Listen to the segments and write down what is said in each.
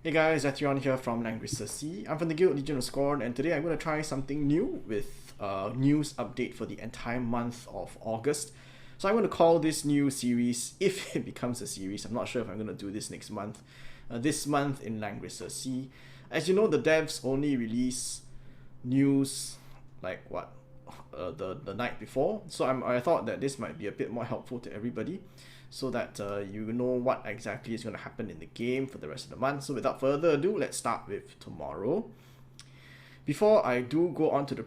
Hey guys, Etheon here from Langrisser. I'm from the Guild Legion of Scorn, and today I'm going to try something new with a news update for the entire month of August. So I'm going to call this new series, if it becomes a series, I'm not sure if I'm going to do this next month, this month in Langrisser. As you know, the devs only release news like the night before, so I thought that this might be a bit more helpful to everybody, so that you know what exactly is going to happen in the game for the rest of the month. So without further ado, let's start with tomorrow. Before I do go on to the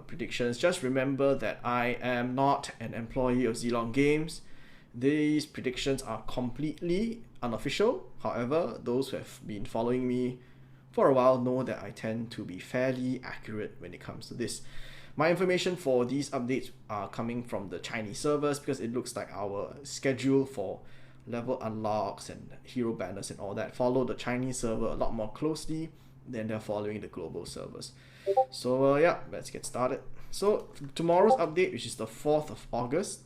predictions, just remember that I am not an employee of Zilong Games. These predictions are completely unofficial. However, those who have been following me for a while know that I tend to be fairly accurate when it comes to this. My information for these updates are coming from the Chinese servers because it looks like our schedule for level unlocks and hero banners and all that follow the Chinese server a lot more closely than they're following the global servers. So yeah, let's get started. So tomorrow's update, which is the 4th of August,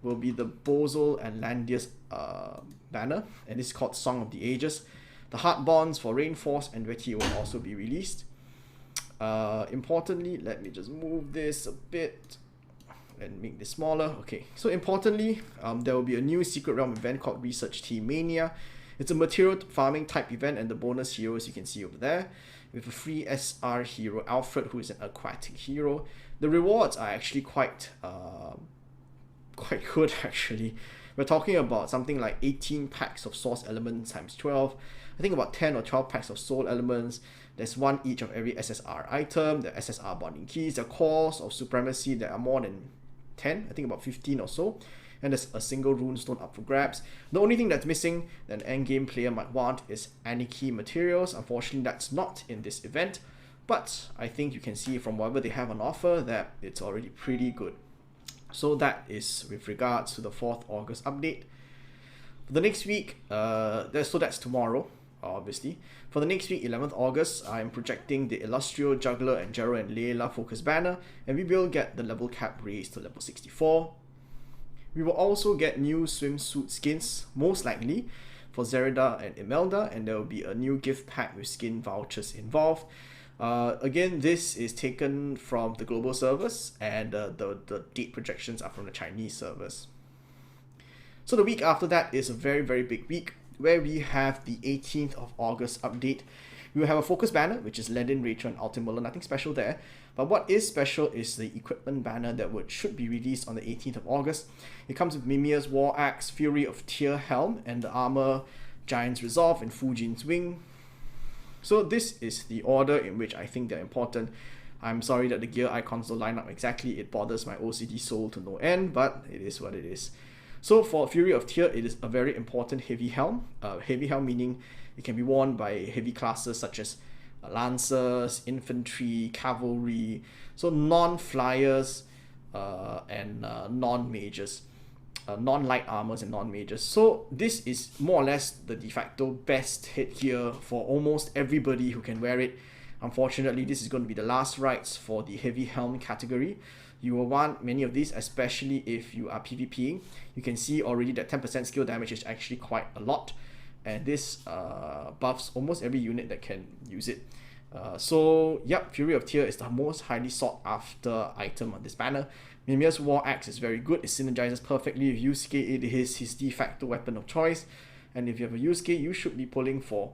will be the Bozel and Landius banner, and it's called Song of the Ages. The Heart Bonds for Rainforce and Veti will also be released. Importantly, let me just move this a bit and make this smaller. Okay, so importantly, there will be a new Secret Realm event called Research Team Mania. It's a material farming type event, and the bonus heroes you can see over there, with a free SR hero Alfred, who is an aquatic hero. The rewards are actually quite good actually. We're talking about something like 18 packs of source elements times 12. I think about 10 or 12 packs of soul elements. There's one each of every SSR item, the SSR bonding keys, the cores of supremacy. There are more than 10, I think about 15 or so. And there's a single runestone up for grabs. The only thing that's missing that an endgame player might want is Anarchy materials. Unfortunately, that's not in this event, but I think you can see from whatever they have on offer that it's already pretty good. So that is with regards to the 4th August update. For the next week, so that's tomorrow, obviously. For the next week, 11th August, I'm projecting the Illustrio, Juggler, and Jero and Layla focus banner, and we will get the level cap raised to level 64. We will also get new swimsuit skins, most likely, for Zerida and Imelda, and there will be a new gift pack with skin vouchers involved. Again, this is taken from the global servers, and the date projections are from the Chinese servers. So the week after that is a very, very big week, where we have the 18th of August update. We will have a focus banner, which is Ledin, Rachel, and Ultimilla. Nothing special there. But what is special is the equipment banner that should be released on the 18th of August. It comes with Mimir's War Axe, Fury of Tyr Helm, and the armor Giant's Resolve and Fujin's Wing. So this is the order in which I think they're important. I'm sorry that the gear icons don't line up exactly. It bothers my OCD soul to no end, but it is what it is. So for Fury of Tyr, it is a very important heavy helm. Heavy helm meaning it can be worn by heavy classes such as Lancers, Infantry, Cavalry, so non-flyers and non-mages, non-light armors and non-mages. So this is more or less the de facto best headgear for almost everybody who can wear it. Unfortunately, this is going to be the last rights for the heavy helm category. You will want many of these, especially if you are PvPing. You can see already that 10% skill damage is actually quite a lot, and this buffs almost every unit that can use it. So yep, Fury of Tyr is the most highly sought after item on this banner. Mimir's War Axe is very good. It synergizes perfectly with Yusuke. It is his de facto weapon of choice, and if you have a Yusuke, you should be pulling for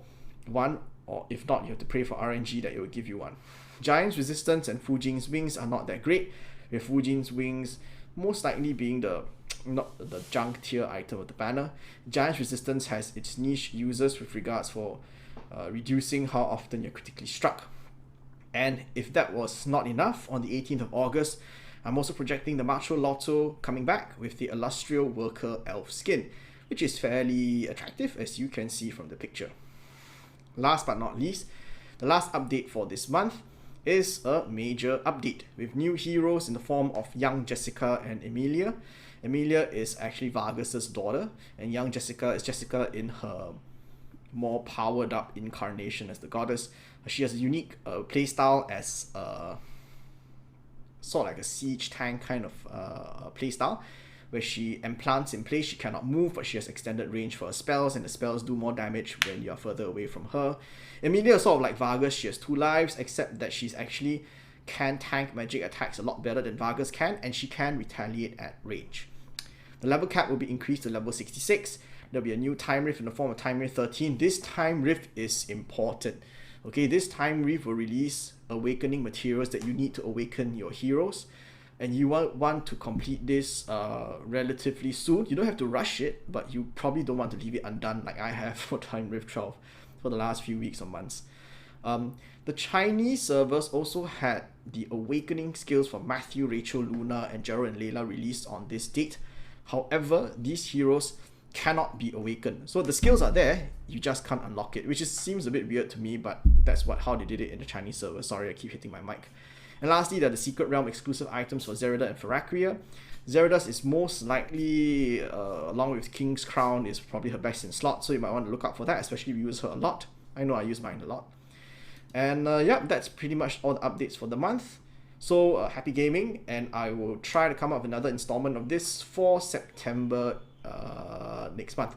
one, or if not, you have to pray for RNG that it will give you one. Giant's Resistance and Fujin's Wings are not that great, with Fujin's Wings most likely being not the junk tier item of the banner. Giant's Resistance has its niche users with regards for reducing how often you're critically struck. And if that was not enough, on the 18th of August, I'm also projecting the Macho Lotto coming back with the Illustrio Worker Elf skin, which is fairly attractive, as you can see from the picture. Last but not least, the last update for this month is a major update with new heroes in the form of young Jessica and Emilia. Emilia is actually Vargas's daughter, and young Jessica is Jessica in her more powered up incarnation as the goddess. She has a unique playstyle as sort of like a siege tank kind of playstyle, where she implants in place. She cannot move, but she has extended range for her spells, and the spells do more damage when you are further away from her. Emilia is sort of like Vargas. She has 2 lives, except that she's actually can tank magic attacks a lot better than Vargas can, and she can retaliate at range. The level cap will be increased to level 66. There'll be a new time rift in the form of time rift 13. This time rift is important. Okay, this time rift will release awakening materials that you need to awaken your heroes, and you want to complete this relatively soon. You don't have to rush it, but you probably don't want to leave it undone like I have for time rift 12 for the last few weeks or months. The Chinese servers also had the awakening skills for Matthew, Rachel, Luna, and Gerald and Layla released on this date. However, these heroes cannot be awakened. So the skills are there, you just can't unlock it, which seems a bit weird to me, but that's how they did it in the Chinese server. Sorry, I keep hitting my mic. And lastly, there are the Secret Realm exclusive items for Zerida and Farakria. Zerida's is most likely, along with King's Crown, is probably her best in slot, so you might want to look out for that, especially if you use her a lot. I know I use mine a lot. And yeah, that's pretty much all the updates for the month. So happy gaming, and I will try to come up with another installment of this for September next month.